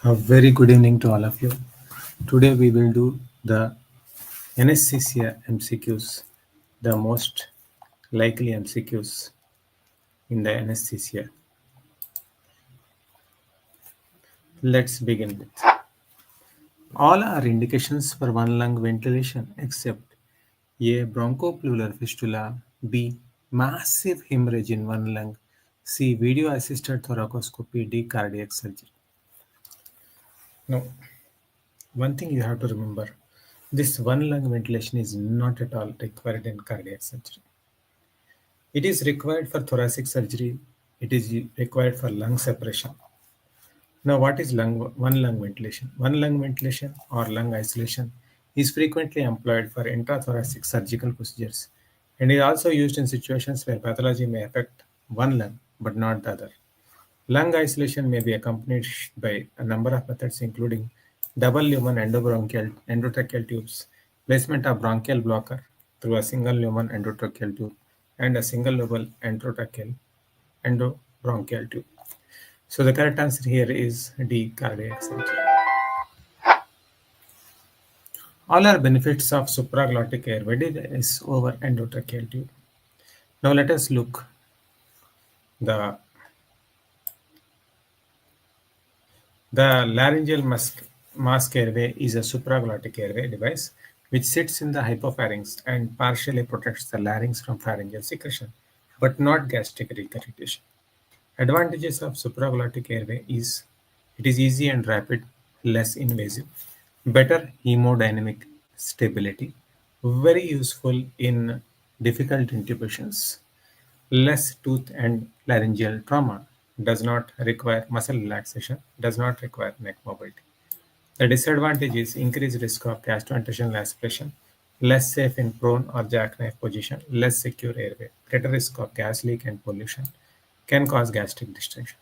A very good evening to all of you. Today we will do the Anaesthesia MCQs, the most likely MCQs in the anesthesia. Let's begin with. All are indications for one lung ventilation except A. Bronchopleural fistula, B. Massive hemorrhage in one lung, C. Video assisted thoracoscopy, D. Cardiac surgery. Now, one thing you have to remember, this one lung ventilation is not at all required in cardiac surgery. It is required for thoracic surgery. It is required for lung separation. Now, what is one lung ventilation? One lung ventilation or lung isolation is frequently employed for intrathoracic surgical procedures and is also used in situations where pathology may affect one lung but not the other. Lung isolation may be accompanied by a number of methods, including double lumen endobronchial endotracheal tubes, placement of bronchial blocker through a single lumen endotracheal tube, and a single lumen endobronchial tube. So the correct answer here is D, cardiac surgery. All are benefits of supraglottic airway device over endotracheal tube. Now let us look the laryngeal mask airway is a supraglottic airway device which sits in the hypopharynx and partially protects the larynx from pharyngeal secretion, but not gastric regurgitation. Advantages of supraglottic airway is it is easy and rapid, less invasive, better hemodynamic stability, very useful in difficult intubations, less tooth and laryngeal trauma, does not require muscle relaxation, does not require neck mobility. The disadvantage is increased risk of gastrointestinal aspiration, less safe in prone or jackknife position, less secure airway, greater risk of gas leak and pollution, can cause gastric distension.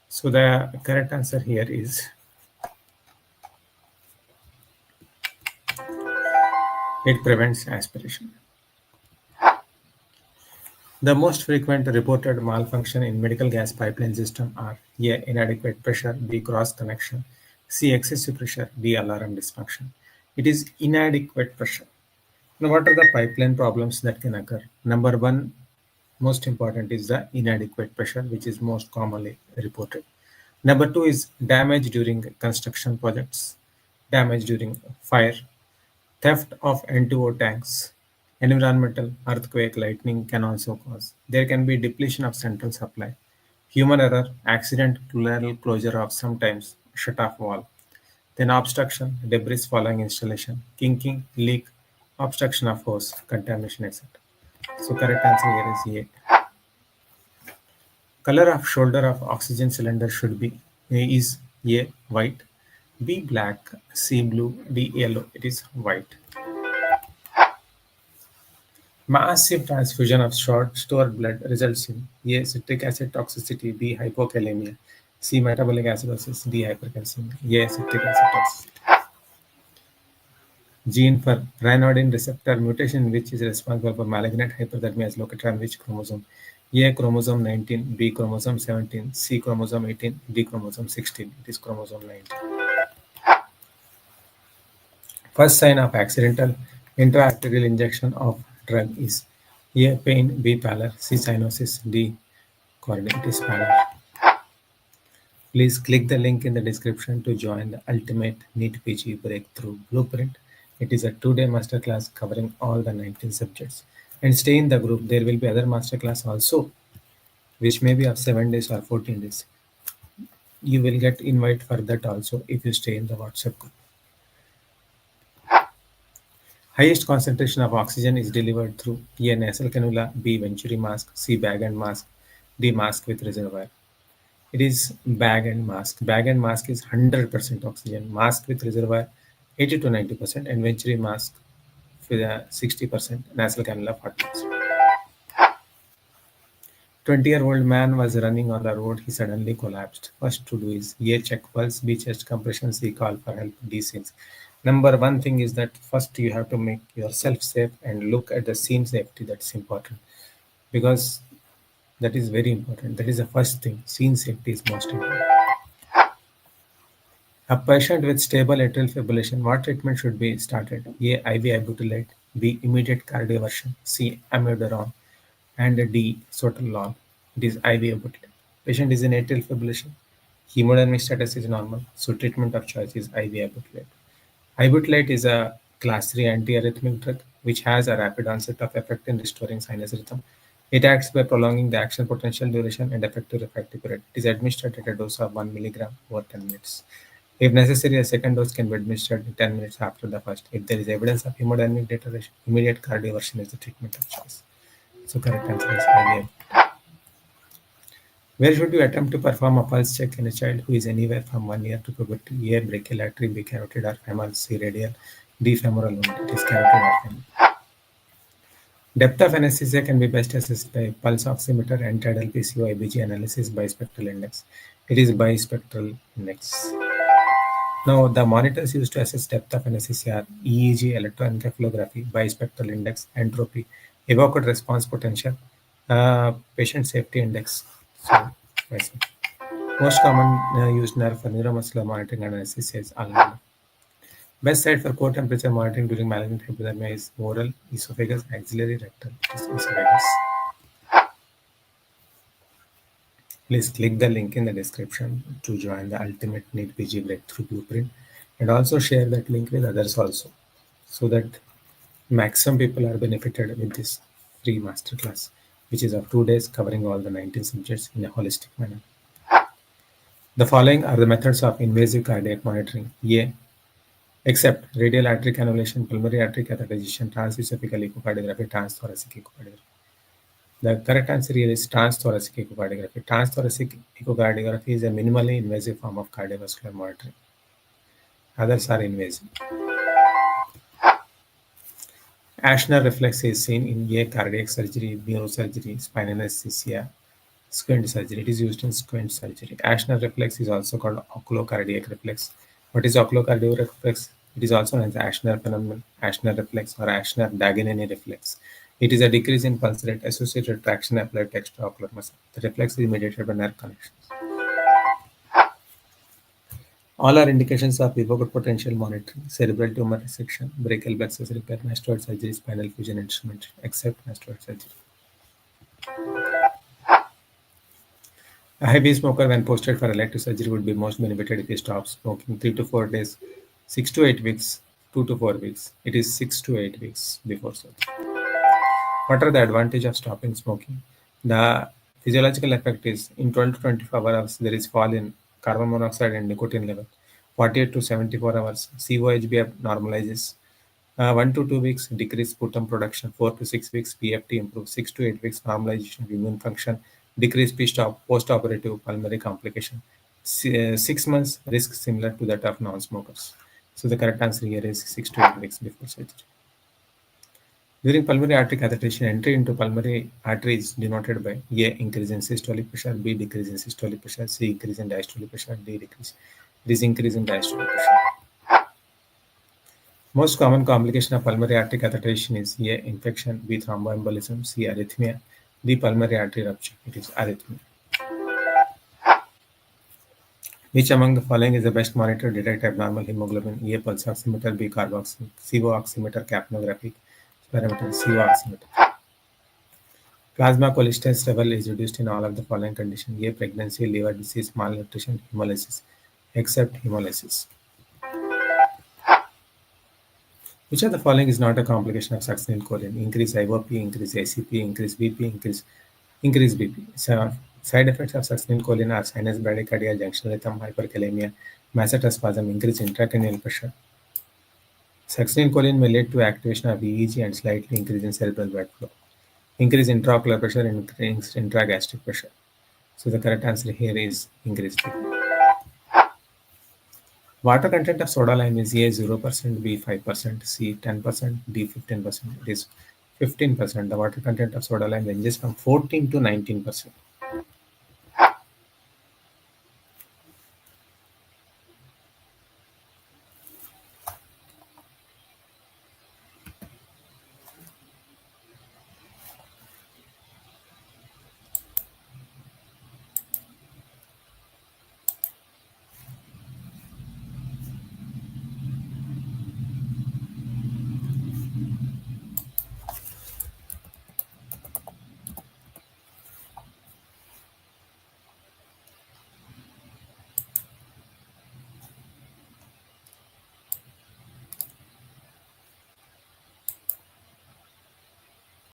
So the correct answer here is it prevents aspiration. The most frequent reported malfunction in medical gas pipeline system are A. Inadequate pressure, B. Cross connection, C. Excessive pressure, D. Alarm dysfunction. It is inadequate pressure. Now, what are the pipeline problems that can occur? Number one, most important is the inadequate pressure, which is most commonly reported. Number two is damage during construction projects, damage during fire, theft of N2O tanks, environmental, earthquake, lightning can also cause. There can be depletion of central supply, human error, accident, pleural closure of sometimes shut-off wall, then obstruction, debris following installation, kinking, leak, obstruction of hose, contamination, etc. So correct answer here is A. Color of shoulder of oxygen cylinder should be is A white, B black, C blue, D yellow. It is white. Massive transfusion of short stored blood results in A. Citric acid toxicity, B. Hypokalemia, C. Metabolic acidosis, D. Hypercalcemia. A. Citric acid toxicity. Gene for ryanodine receptor mutation, which is responsible for malignant hyperthermia, is located on which chromosome? A. Chromosome 19, B. Chromosome 17, C. Chromosome 18, D. Chromosome 16. It is chromosome 19. First sign of accidental intraarterial injection of drug is A. Pain, B. Pallor, C. Cyanosis, D. Chorditis pallor. Please click the link in the description to join the ultimate Neet PG Breakthrough Blueprint. It is a 2-day masterclass covering all the 19 subjects. And stay in the group. There will be other masterclass also, which may be of 7 days or 14 days. You will get invite for that also if you stay in the WhatsApp group. Highest concentration of oxygen is delivered through A. Nasal cannula, B. Venturi mask, C. Bag and mask, D. Mask with reservoir. It is bag and mask. Bag and mask is 100% oxygen. Mask with reservoir 80 to 90%, and Venturi mask with 60%. Nasal cannula 40%. 20-year-old man was running on the road. He suddenly collapsed. First to do is A. Check pulse, B. Chest compression, C. Call for help, D. Scenes. Number one thing is that first you have to make yourself safe and look at the scene safety. That's important because that is very important. That is the first thing. Scene safety is most important. A patient with stable atrial fibrillation, what treatment should be started? A. IV ibutylate, B. Immediate cardioversion, C. Amiodarone, and D. Sotalol. It is IV ibutylate. Patient is in atrial fibrillation. Hemodynamic status is normal, so treatment of choice is IV ibutylate. Ibutylate is a class 3 antiarrhythmic drug which has a rapid onset of effect in restoring sinus rhythm. It acts by prolonging the action potential duration and effective refractory period. It is administered at a dose of 1 milligram over 10 minutes. If necessary, a second dose can be administered in 10 minutes after the first. If there is evidence of hemodynamic deterioration, immediate cardioversion is the treatment of choice. So correct answer is IVF. Where should you attempt to perform a pulse check in a child who is anywhere from 1 year to puberty? A. Brachial artery, B. Carotid or femoral, C. Radial, D. Femoral wound. It is carotid or femoral. Depth of anesthesia can be best assessed by pulse oximeter and tidal PCO IBG analysis bispectral index. It is bispectral index. Now, the monitors used to assess depth of anesthesia are EEG, electroencephalography, bispectral index, entropy, evoked response potential, patient safety index. So, yes. Most common used nerve for neuromuscular monitoring and anesthesia is ulnar. Best site for core temperature monitoring during malignant hypothermia is oral, esophagus, axillary, rectal. It is esophagus. Please click the link in the description to join the Ultimate Neet PG Breakthrough Blueprint and also share that link with others also so that maximum people are benefited with this free masterclass, which is of 2 days covering all the 19 subjects in a holistic manner. The following are the methods of invasive cardiac monitoring. A. Except radial artery cannulation, pulmonary artery catheterization, transesophageal echocardiography, transthoracic echocardiography. The correct answer here is transthoracic echocardiography. Transthoracic echocardiography is a minimally invasive form of cardiovascular monitoring. Others are invasive. Ashner reflex is seen in A. Cardiac surgery, neurosurgery, spinal anesthesia, squint surgery. It is used in squint surgery. Ashner reflex is also called oculocardiac reflex. What is oculocardiac reflex? It is also known as Ashner phenomenon, Ashner reflex, or Ashner-Dagenini reflex. It is a decrease in pulse rate associated with traction applied to extraocular muscle. The reflex is mediated by nerve connections. All are indications of evoked potential monitoring: cerebral tumor resection, brachial plexus repair, mastoid surgery, spinal fusion instrument, except mastoid surgery. A heavy smoker, when posted for elective surgery, would be most benefited if he stops smoking 3 to 4 days, 6 to 8 weeks, 2 to 4 weeks. It is 6 to 8 weeks before surgery. What are the advantages of stopping smoking? The physiological effect is in 12 to 24 hours, there is fall in carbon monoxide and nicotine level. 48 to 74 hours, COHB normalizes. 1 to 2 weeks, decrease sputum production. 4 to 6 weeks, PFT improves. 6 to 8 weeks, normalization of immune function. Decrease post-operative pulmonary complication. 6 months, risk similar to that of non-smokers. So the correct answer here is 6 to 8 weeks before surgery. During pulmonary artery catheterization, entry into pulmonary artery is denoted by A. Increase in systolic pressure, B. Decrease in systolic pressure, C. Increase in diastolic pressure, D. Decrease. This increase in diastolic pressure. Most common complication of pulmonary artery catheterization is A. Infection, B. Thromboembolism, C. Arrhythmia, D. Pulmonary artery rupture. It is arrhythmia. Which among the following is the best monitor to detect abnormal hemoglobin? A. Pulse oximeter, B. Carboxymeter, CO oximeter, capnographic parameter, CO oximeter. Plasma cholesterol level is reduced in all of the following conditions: A. Pregnancy, liver disease, malnutrition, hemolysis, except hemolysis. Which of the following is not a complication of succinylcholine? Increase IOP, increase ACP, increase BP, increase BP. So, side effects of succinylcholine are sinus bradycardia, junctional rhythm, hyperkalemia, masseter increase intracranial pressure. Succinylcholine may lead to activation of EEG and slightly increase in cerebral blood flow. Increase intraocular pressure and increase intragastric pressure. So the correct answer here is increased BP. Water content of soda lime is A 0%, B 5%, C 10%, D 15%. It is 15%. The water content of soda lime ranges from 14 to 19%.